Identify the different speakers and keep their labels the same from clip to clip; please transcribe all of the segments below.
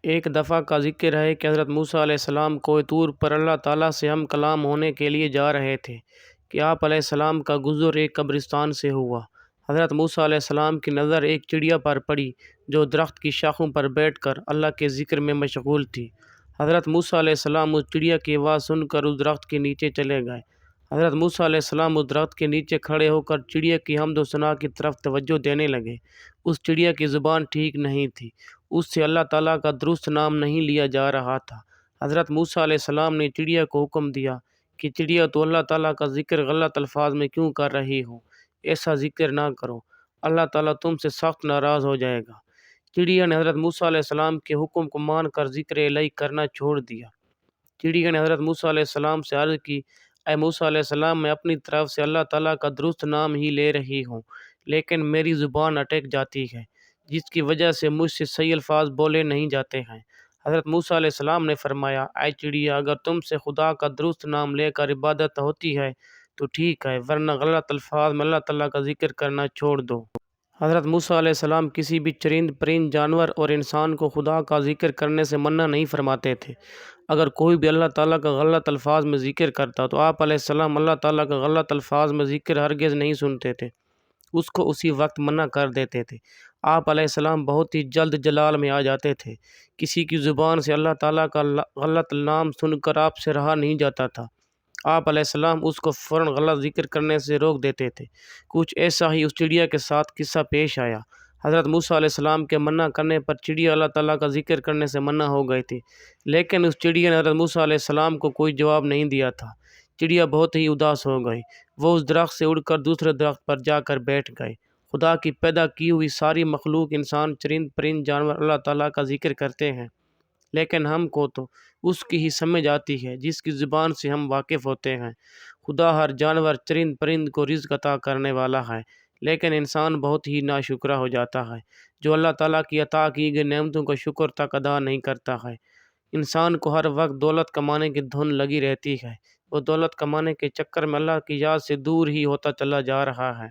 Speaker 1: ایک دفعہ کا ذکر ہے کہ حضرت موسیٰ علیہ السلام کوہ طور پر اللہ تعالیٰ سے ہم کلام ہونے کے لیے جا رہے تھے کہ آپ علیہ السلام کا گزر ایک قبرستان سے ہوا۔ حضرت موسیٰ علیہ السلام کی نظر ایک چڑیا پر پڑی جو درخت کی شاخوں پر بیٹھ کر اللہ کے ذکر میں مشغول تھی۔ حضرت موسیٰ علیہ السلام اس چڑیا کی آواز سن کر اس درخت کے نیچے چلے گئے۔ حضرت موسیٰ علیہ السلام اس درخت کے نیچے کھڑے ہو کر چڑیا کی حمد و ثنا کی طرف توجہ دینے لگے۔ اس چڑیا کی زبان ٹھیک نہیں تھی، اس سے اللہ تعالیٰ کا درست نام نہیں لیا جا رہا تھا۔ حضرت موسیٰ علیہ السلام نے چڑیا کو حکم دیا کہ چڑیا تو اللہ تعالیٰ کا ذکر غلط الفاظ میں کیوں کر رہی ہو؟ ایسا ذکر نہ کرو، اللہ تعالیٰ تم سے سخت ناراض ہو جائے گا۔ چڑیا نے حضرت موسیٰ علیہ السلام کے حکم کو مان کر ذکر الہی کرنا چھوڑ دیا۔ چڑیا نے حضرت موسیٰ علیہ السلام سے عرض کی، اے موسیٰ علیہ السلام، میں اپنی طرف سے اللہ تعالیٰ کا درست نام ہی لے رہی ہوں، لیکن میری زبان اٹک جاتی ہے، جس کی وجہ سے مجھ سے صحیح الفاظ بولے نہیں جاتے ہیں۔ حضرت موسیٰ علیہ السلام نے فرمایا، اے چڑیا، اگر تم سے خدا کا درست نام لے کر عبادت ہوتی ہے تو ٹھیک ہے، ورنہ غلط الفاظ میں اللہ تعالیٰ کا ذکر کرنا چھوڑ دو۔ حضرت موسیٰ علیہ السلام کسی بھی چرند پرند جانور اور انسان کو خدا کا ذکر کرنے سے منع نہیں فرماتے تھے۔ اگر کوئی بھی اللہ تعالیٰ کا غلط الفاظ میں ذکر کرتا تو آپ علیہ السلام اللہ تعالیٰ کا غلط الفاظ میں ذکر ہرگز نہیں سنتے تھے، اس کو اسی وقت منع کر دیتے تھے۔ آپ علیہ السلام بہت ہی جلد جلال میں آ جاتے تھے، کسی کی زبان سے اللہ تعالیٰ کا غلط نام سن کر آپ سے رہا نہیں جاتا تھا، آپ علیہ السلام اس کو فوراً غلط ذکر کرنے سے روک دیتے تھے۔ کچھ ایسا ہی اس چڑیا کے ساتھ قصہ پیش آیا۔ حضرت موسیٰ علیہ السلام کے منع کرنے پر چڑیا اللہ تعالیٰ کا ذکر کرنے سے منع ہو گئی تھی، لیکن اس چڑیا نے حضرت موسیٰ علیہ السلام کو کوئی جواب نہیں دیا تھا۔ چڑیا بہت ہی اداس ہو گئی، وہ اس درخت سے اڑ کر دوسرے درخت پر جا کر بیٹھ گئے۔ خدا کی پیدا کی ہوئی ساری مخلوق، انسان، چرند پرند جانور اللہ تعالیٰ کا ذکر کرتے ہیں، لیکن ہم کو تو اس کی ہی سمجھ آتی ہے جس کی زبان سے ہم واقف ہوتے ہیں۔ خدا ہر جانور، چرند پرند کو رزق عطا کرنے والا ہے، لیکن انسان بہت ہی ناشکرا ہو جاتا ہے، جو اللہ تعالیٰ کی عطا کی گئی نعمتوں کا شکر تک ادا نہیں کرتا ہے۔ انسان کو ہر وقت دولت کمانے کی دھن لگی رہتی ہے، وہ دولت کمانے کے چکر میں اللہ کی یاد سے دور ہی ہوتا چلا جا رہا ہے۔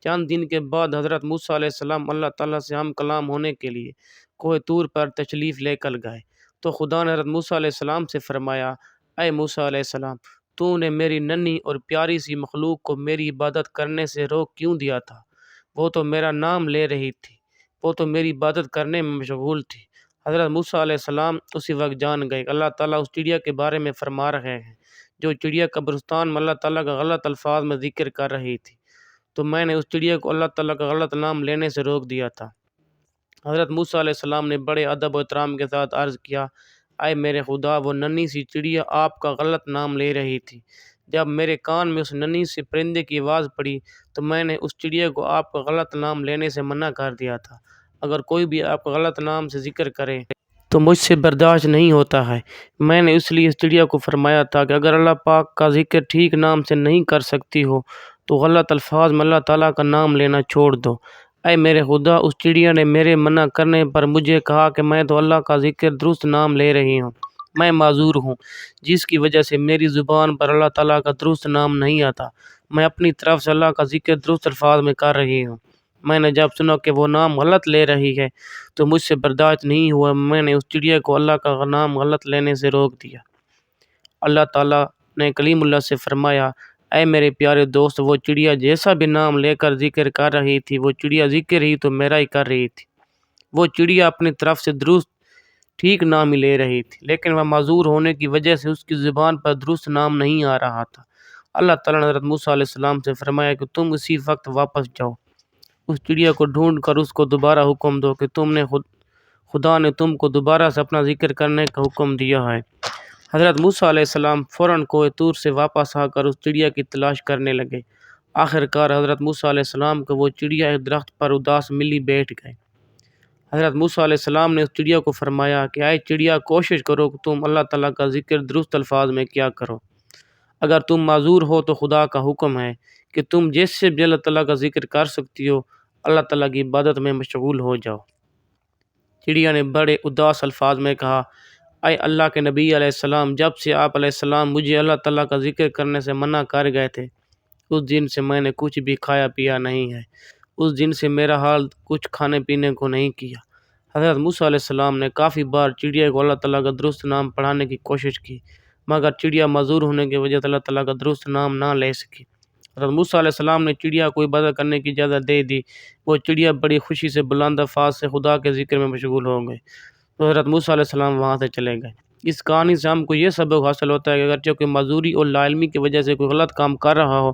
Speaker 1: چند دن کے بعد حضرت موسیٰ علیہ السلام اللہ تعالیٰ سے ہم کلام ہونے کے لیے کوہ طور پر تشریف لے کر گئے، تو خدا نے حضرت موسیٰ علیہ السلام سے فرمایا، اے موسیٰ علیہ السلام، تو نے میری ننھی اور پیاری سی مخلوق کو میری عبادت کرنے سے روک کیوں دیا تھا؟ وہ تو میرا نام لے رہی تھی، وہ تو میری عبادت کرنے میں مشغول تھی۔ حضرت موسیٰ علیہ السلام اسی وقت جان گئے، اللہ تعالیٰ اس چڑیا کے بارے میں فرما رہے ہیں جو چڑیا قبرستان میں اللہ تعالیٰ کا غلط الفاظ میں ذکر کر رہی تھی، تو میں نے اس چڑیا کو اللہ تعالیٰ کا غلط نام لینے سے روک دیا تھا۔ حضرت موسیٰ علیہ السلام نے بڑے ادب و احترام کے ساتھ عرض کیا، اے میرے خدا، وہ ننھی سی چڑیا آپ کا غلط نام لے رہی تھی۔ جب میرے کان میں اس ننھی سے پرندے کی آواز پڑی تو میں نے اس چڑیا کو آپ کا غلط نام لینے سے منع کر دیا تھا۔ اگر کوئی بھی آپ کا غلط نام سے ذکر کرے تو مجھ سے برداشت نہیں ہوتا ہے۔ میں نے اس لیے اس چڑیا کو فرمایا تھا کہ اگر اللہ پاک کا ذکر ٹھیک نام سے نہیں کر سکتی ہو تو غلط الفاظ میں اللہ تعالیٰ کا نام لینا چھوڑ دو۔ اے میرے خدا، اس چڑیا نے میرے منع کرنے پر مجھے کہا کہ میں تو اللہ کا ذکر درست نام لے رہی ہوں، میں معذور ہوں، جس کی وجہ سے میری زبان پر اللہ تعالیٰ کا درست نام نہیں آتا، میں اپنی طرف سے اللہ کا ذکر درست الفاظ میں کر رہی ہوں۔ میں نے جب سنا کہ وہ نام غلط لے رہی ہے تو مجھ سے برداشت نہیں ہوا، میں نے اس چڑیا کو اللہ کا نام غلط لینے سے روک دیا۔ اللہ تعالیٰ نے کلیم اللہ سے فرمایا، اے میرے پیارے دوست، وہ چڑیا جیسا بھی نام لے کر ذکر کر رہی تھی، وہ چڑیا ذکر ہی تو میرا ہی کر رہی تھی۔ وہ چڑیا اپنی طرف سے درست ٹھیک نام ہی لے رہی تھی، لیکن وہ معذور ہونے کی وجہ سے اس کی زبان پر درست نام نہیں آ رہا تھا۔ اللہ تعالیٰ نے حضرت موسیٰ علیہ السلام سے فرمایا کہ تم اسی وقت واپس جاؤ، اس چڑیا کو ڈھونڈ کر اس کو دوبارہ حکم دو کہ خدا نے تم کو دوبارہ سے اپنا ذکر کرنے کا حکم دیا ہے۔ حضرت موسیٰ علیہ السلام فوراً کوہ طور سے واپس آ کر اس چڑیا کی تلاش کرنے لگے۔ آخر کار حضرت موسیٰ علیہ السلام کو وہ چڑیا ایک درخت پر اداس ملی بیٹھ گئے۔ حضرت موسیٰ علیہ السلام نے اس چڑیا کو فرمایا کہ اے چڑیا، کوشش کرو کہ تم اللہ تعالیٰ کا ذکر درست الفاظ میں کیا کرو۔ اگر تم معذور ہو تو خدا کا حکم ہے کہ تم جس سے بھی اللہ تعالیٰ کا ذکر کر سکتی ہو، اللہ تعالیٰ کی عبادت میں مشغول ہو جاؤ۔ چڑیا نے بڑے اداس الفاظ میں کہا، اے اللہ کے نبی علیہ السلام، جب سے آپ علیہ السلام مجھے اللہ تعالیٰ کا ذکر کرنے سے منع کر گئے تھے، اس دن سے میں نے کچھ بھی کھایا پیا نہیں ہے، اس دن سے میرا حال کچھ کھانے پینے کو نہیں کیا۔ حضرت موسیٰ علیہ السلام نے کافی بار چڑیا کو اللہ تعالیٰ کا درست نام پڑھانے کی کوشش کی، مگر چڑیا معذور ہونے کی وجہ سے اللہ تعالیٰ کا درست نام نہ لے سکی۔ حضرت موسیٰ علیہ السلام نے چڑیا کو عبادت کرنے کی اجازت دے دی۔ وہ چڑیا بڑی خوشی سے بلند الفاظ سے خدا کے ذکر میں مشغول ہو گئے، تو حضرت موسیٰ علیہ السلام وہاں سے چلے گئے۔ اس کہانی سے ہم کو یہ سبق حاصل ہوتا ہے کہ اگرچہ کوئی معذوری اور لا علمی کی وجہ سے کوئی غلط کام کر رہا ہو